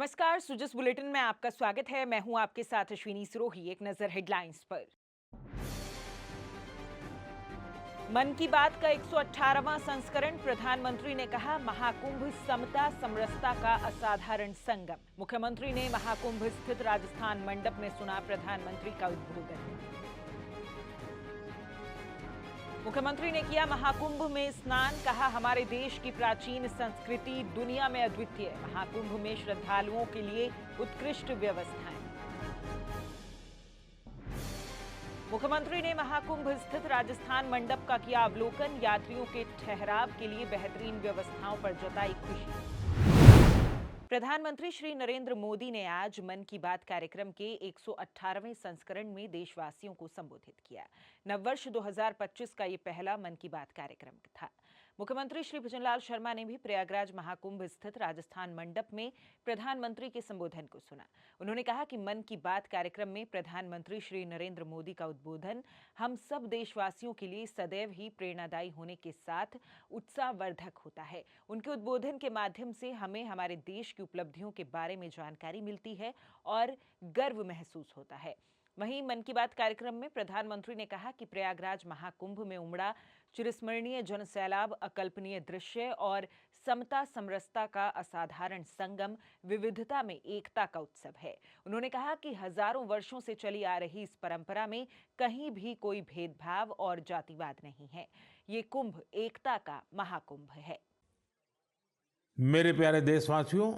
नमस्कार, सुजस बुलेटिन में आपका स्वागत है। मैं हूं आपके साथ अश्विनी सिरोही। एक नजर हेडलाइंस पर। मन की बात का 118वां संस्करण। प्रधानमंत्री ने कहा, महाकुंभ समता समरसता का असाधारण संगम। मुख्यमंत्री ने महाकुंभ स्थित राजस्थान मंडप में सुना प्रधानमंत्री का उद्बोधन। मुख्यमंत्री ने किया महाकुंभ में स्नान। कहा, हमारे देश की प्राचीन संस्कृति दुनिया में अद्वितीय। महाकुंभ में श्रद्धालुओं के लिए उत्कृष्ट व्यवस्थाएं। मुख्यमंत्री ने महाकुंभ स्थित राजस्थान मंडप का किया अवलोकन। यात्रियों के ठहराव के लिए बेहतरीन व्यवस्थाओं पर जताई खुशी। प्रधानमंत्री श्री नरेंद्र मोदी ने आज मन की बात कार्यक्रम के 118वें संस्करण में देशवासियों को संबोधित किया। नववर्ष 2025 का ये पहला मन की बात कार्यक्रम था। मुख्यमंत्री श्री भजनलाल शर्मा ने भी प्रयागराज महाकुंभ स्थित राजस्थान मंडप में प्रधानमंत्री के संबोधन को सुना। उन्होंने कहा कि मन की बात कार्यक्रम में प्रधानमंत्री श्री नरेंद्र मोदी का उद्बोधन हम सब देशवासियों के लिए सदैव ही प्रेरणादायी होने के साथ उत्साहवर्धक होता है। उनके उद्बोधन के माध्यम से हमें हमारे देश की उपलब्धियों के बारे में जानकारी मिलती है और गर्व महसूस होता है। वहीं मन की बात कार्यक्रम में प्रधानमंत्री ने कहा कि प्रयागराज महाकुंभ में उमड़ा चिरस्मरणीय जनसैलाब अकल्पनीय दृश्य और समता समरसता का असाधारण संगम, विविधता में एकता का उत्सव है। उन्होंने कहा कि हजारों वर्षों से चली आ रही इस परंपरा में कहीं भी कोई भेदभाव और जातिवाद नहीं है। ये कुंभ एकता का महाकुंभ है। मेरे प्यारे देशवासियों,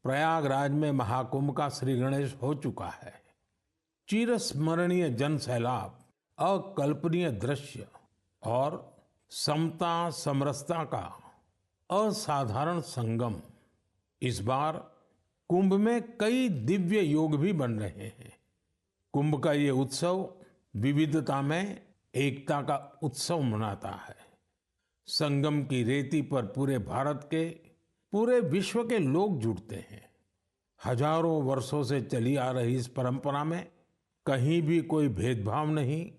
प्रयागराज में महाकुंभ का श्री गणेश हो चुका है। चिरस्मरणीय जन सैलाब, अकल्पनीय दृश्य और समता समरसता का असाधारण संगम। इस बार कुंभ में कई दिव्य योग भी बन रहे हैं। कुंभ का ये उत्सव विविधता में एकता का उत्सव मनाता है। संगम की रेती पर पूरे भारत के, पूरे विश्व के लोग जुड़ते हैं। हजारों वर्षों से चली आ रही इस परंपरा में कहीं भी कोई भेदभाव नहीं,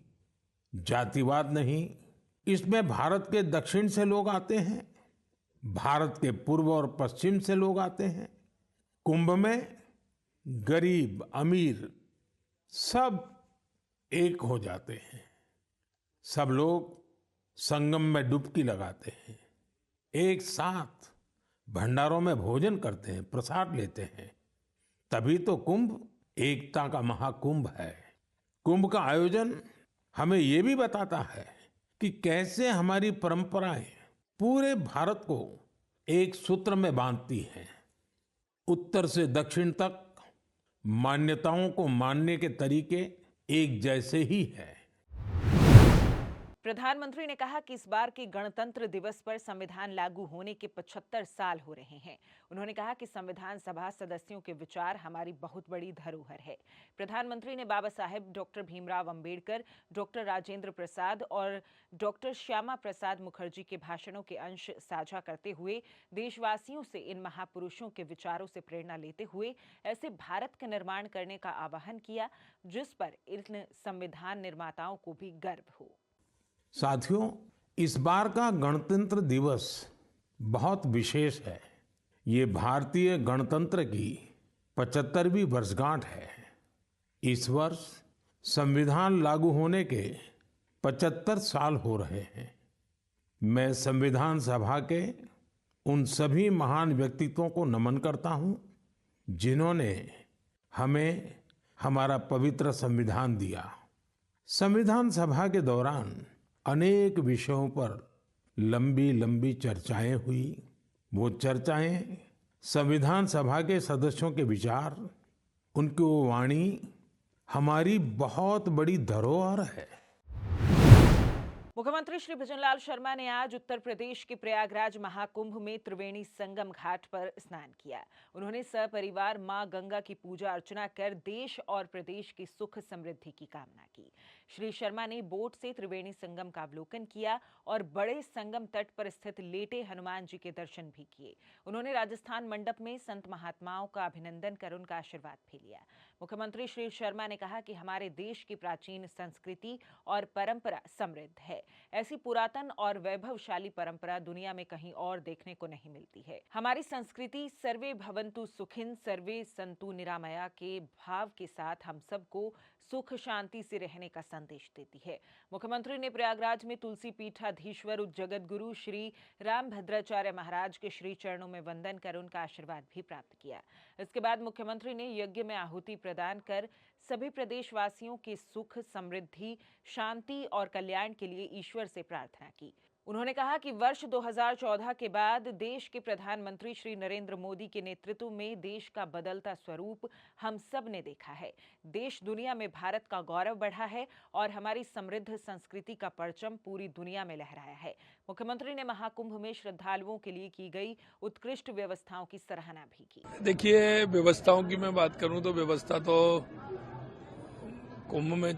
जातिवाद नहीं। इसमें भारत के दक्षिण से लोग आते हैं, भारत के पूर्व और पश्चिम से लोग आते हैं। कुंभ में गरीब अमीर सब एक हो जाते हैं। सब लोग संगम में डुबकी लगाते हैं, एक साथ भंडारों में भोजन करते हैं, प्रसाद लेते हैं। तभी तो कुंभ एकता का महाकुंभ है। कुंभ का आयोजन हमें ये भी बताता है कि कैसे हमारी परंपराएं पूरे भारत को एक सूत्र में बांधती हैं। उत्तर से दक्षिण तक मान्यताओं को मानने के तरीके एक जैसे ही हैं। प्रधानमंत्री ने कहा कि इस बार के गणतंत्र दिवस पर संविधान लागू होने के 75 साल हो रहे हैं। उन्होंने कहा कि संविधान सभा सदस्यों के विचार हमारी बहुत बड़ी धरोहर है। प्रधानमंत्री ने बाबा साहेब डॉक्टर भीमराव अंबेडकर, डॉक्टर राजेंद्र प्रसाद और डॉक्टर श्यामा प्रसाद मुखर्जी के भाषणों के अंश साझा करते हुए देशवासियों से इन महापुरुषों के विचारों से प्रेरणा लेते हुए ऐसे भारत का निर्माण करने का आह्वान किया जिस पर इन संविधान निर्माताओं को भी गर्व हो। साथियों, इस बार का गणतंत्र दिवस बहुत विशेष है। ये भारतीय गणतंत्र की 75वीं वर्षगांठ है। इस वर्ष संविधान लागू होने के 75 साल हो रहे हैं। मैं संविधान सभा के उन सभी महान व्यक्तित्वों को नमन करता हूं जिन्होंने हमें हमारा पवित्र संविधान दिया। संविधान सभा के दौरान अनेक विषयों पर लंबी लंबी चर्चाएं हुई। वो चर्चाएं, संविधान सभा के सदस्यों के विचार, उनकी वो वाणी हमारी बहुत बड़ी धरोहर है। मुख्यमंत्री श्री भजनलाल शर्मा ने आज उत्तर प्रदेश के प्रयागराज महाकुंभ में त्रिवेणी संगम घाट पर स्नान किया। उन्होंने सपरिवार मां गंगा की पूजा अर्चना कर देश और प्रदेश की सुख समृद्धि की कामना की। श्री शर्मा ने बोट से त्रिवेणी संगम का अवलोकन किया और बड़े संगम तट पर स्थित लेटे हनुमान जी के दर्शन भी किए। उन्होंने राजस्थान मंडप में संत महात्माओं का अभिनंदन कर उनका आशीर्वाद भी लिया। मुख्यमंत्री श्री शर्मा ने कहा कि हमारे देश की प्राचीन संस्कृति और परंपरा समृद्ध है। ऐसी पुरातन और वैभवशाली परंपरा दुनिया में कहीं और देखने को नहीं मिलती है। हमारी संस्कृति सर्वे भवन्तु सुखिन सर्वे सन्तु निरामया के भाव के साथ हम सबको सुख शांति से रहने का संदेश देती है। मुख्यमंत्री ने प्रयागराज में तुलसी पीठाधीश्वर जगत गुरु श्री रामभद्राचार्य महाराज के श्री चरणों में वंदन कर उनका आशीर्वाद भी प्राप्त किया। इसके बाद मुख्यमंत्री ने यज्ञ में आहुति प्रदान कर सभी प्रदेशवासियों के सुख, समृद्धि, शांति और कल्याण के लिए ईश्वर से प्रार्थना की। उन्होंने कहा कि वर्ष 2014 के बाद देश के प्रधानमंत्री श्री नरेंद्र मोदी के नेतृत्व में देश का बदलता स्वरूप हम सब ने देखा है। देश दुनिया में भारत का गौरव बढ़ा है और हमारी समृद्ध संस्कृति का परचम पूरी दुनिया में लहराया है। मुख्यमंत्री ने महाकुंभ में श्रद्धालुओं के लिए की गई उत्कृष्ट व्यवस्थाओं की सराहना भी की। देखिए, व्यवस्थाओं की मैं बात करूं तो व्यवस्था तो कुंभ में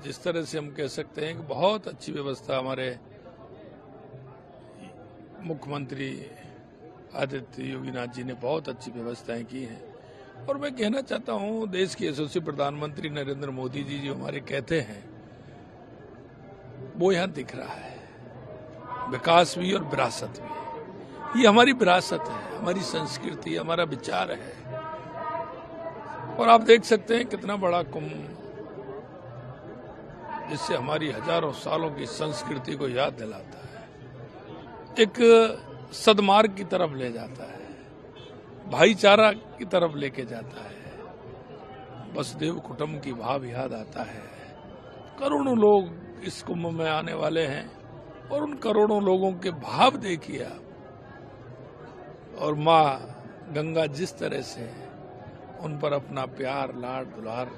जिस तरह से हम कह सकते हैं कि बहुत अच्छी व्यवस्था हमारे मुख्यमंत्री आदित्य योगीनाथ जी ने बहुत अच्छी व्यवस्थाएं की हैं। और मैं कहना चाहता हूं, देश के यशस्वी प्रधानमंत्री नरेंद्र मोदी जी जो हमारे कहते हैं वो यहां दिख रहा है। विकास भी और विरासत भी। ये हमारी विरासत है, हमारी संस्कृति, हमारा विचार है। और आप देख सकते हैं कितना बड़ा कुंभ, जिससे हमारी हजारों सालों की संस्कृति को याद दिलाता है, एक सद्मार्ग की तरफ ले जाता है, भाईचारा की तरफ लेके जाता है, वसुदेव कुटुंब की भाव याद आता है। करोड़ों लोग इस कुंभ में आने वाले हैं और उन करोड़ों लोगों के भाव देखिए आप। और माँ गंगा जिस तरह से उन पर अपना प्यार, लाड, दुलार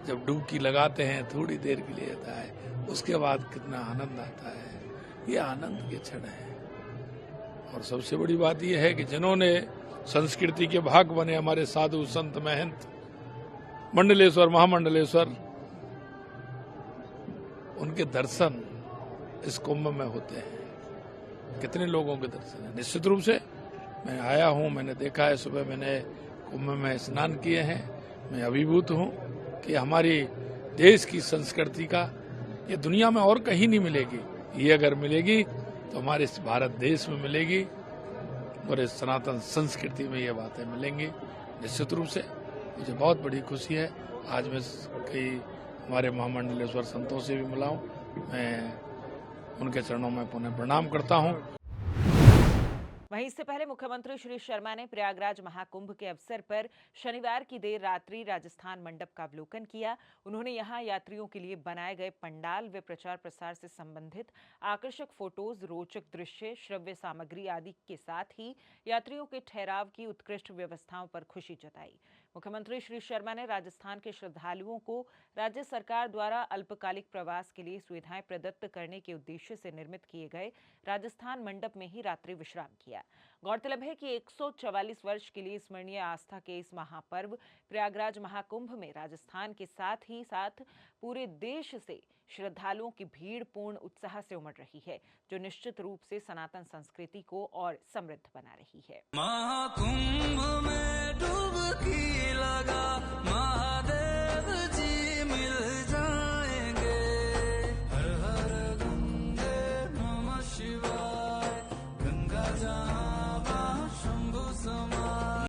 जब डुबकी लगाते हैं थोड़ी देर के लिए आता है, उसके बाद कितना आनंद आता है। ये आनंद के क्षण है। और सबसे बड़ी बात यह है कि जिन्होंने संस्कृति के भाग बने, हमारे साधु संत महंत मंडलेश्वर, महामंडलेश्वर, उनके दर्शन इस कुंभ में होते हैं। कितने लोगों के दर्शन है। निश्चित रूप से मैं आया हूं, मैंने देखा है, सुबह मैंने कुंभ में स्नान किए हैं। मैं अभिभूत हूं कि हमारी देश की संस्कृति का ये दुनिया में और कहीं नहीं मिलेगी। ये अगर मिलेगी तो हमारे इस भारत देश में मिलेगी और इस सनातन संस्कृति में ये बातें मिलेंगी। निश्चित रूप से मुझे बहुत बड़ी खुशी है। आज मैं कई हमारे महामंडलेश्वर संतों से भी मिला हूँ। मैं उनके चरणों में पुनः प्रणाम करता हूँ। वहीं इससे पहले मुख्यमंत्री श्री शर्मा ने प्रयागराज महाकुंभ के अवसर पर शनिवार की देर रात्रि राजस्थान मंडप का अवलोकन किया। उन्होंने यहां यात्रियों के लिए बनाए गए पंडाल व प्रचार प्रसार से संबंधित आकर्षक फोटोज, रोचक दृश्य, श्रव्य सामग्री आदि के साथ ही यात्रियों के ठहराव की उत्कृष्ट व्यवस्थाओं पर खुशी जताई। मुख्यमंत्री श्री शर्मा ने राजस्थान के श्रद्धालुओं को राज्य सरकार द्वारा अल्पकालिक प्रवास के लिए सुविधाएं प्रदत्त करने के उद्देश्य से निर्मित किए गए राजस्थान मंडप में ही रात्रि विश्राम किया। गौरतलब है कि 144 वर्ष के लिए स्मरणीय आस्था के इस महापर्व प्रयागराज महाकुंभ में राजस्थान के साथ ही साथ पूरे देश से श्रद्धालुओं की भीड़ पूर्ण उत्साह से उमड़ रही है, जो निश्चित रूप से सनातन संस्कृति को और समृद्ध बना रही है। महाकुंभ में डुबकी लगा, महादेव जी मिल जाएंगे। हर हर गंगे नमः शिवाय, गंगा जहाँ वहाँ शंभु समाय।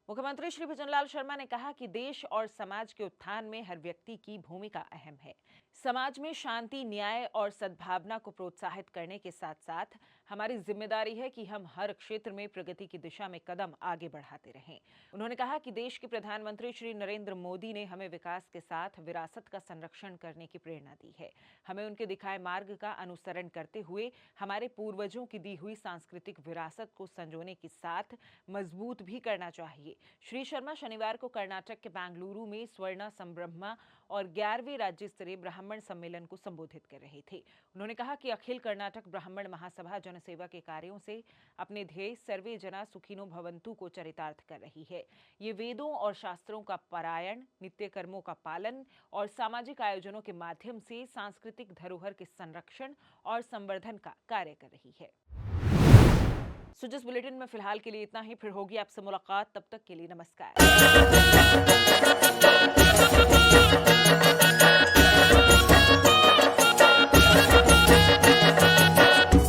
मुख्यमंत्री श्री भजनलाल शर्मा ने कहा कि देश और समाज के उत्थान में हर व्यक्ति की भूमिका अहम है। समाज में शांति, न्याय और सद्भावना को प्रोत्साहित करने के साथ साथ हमारी जिम्मेदारी है कि हम हर क्षेत्र में प्रगति की दिशा में कदम आगे बढ़ाते रहें। उन्होंने कहा कि देश के प्रधानमंत्री श्री नरेंद्र मोदी ने हमें विकास के साथ विरासत का संरक्षण करने की प्रेरणा दी है। हमें उनके दिखाए मार्ग का अनुसरण करते हुए हमारे पूर्वजों की दी हुई सांस्कृतिक विरासत को संजोने के साथ मजबूत भी करना चाहिए। श्री शर्मा शनिवार को कर्नाटक के बेंगलुरु में स्वर्ण संब्रह्मा और 11वें राज्य स्तरीय ब्राह्मण सम्मेलन को संबोधित कर रहे थे। उन्होंने कहा कि अखिल कर्नाटक ब्राह्मण महासभा जनसेवा के कार्यों से अपने ध्येय सर्वे जना सुखिनो भवन्तु को चरितार्थ कर रही है। ये वेदों और शास्त्रों का पारायण, नित्य कर्मों का पालन और सामाजिक आयोजनों के माध्यम से सांस्कृतिक धरोहर के संरक्षण और संवर्धन का कार्य कर रही है। सो जिस बुलेटिन में फिलहाल के लिए इतना ही, फिर होगी आपसे मुलाकात, तब तक के लिए नमस्कार।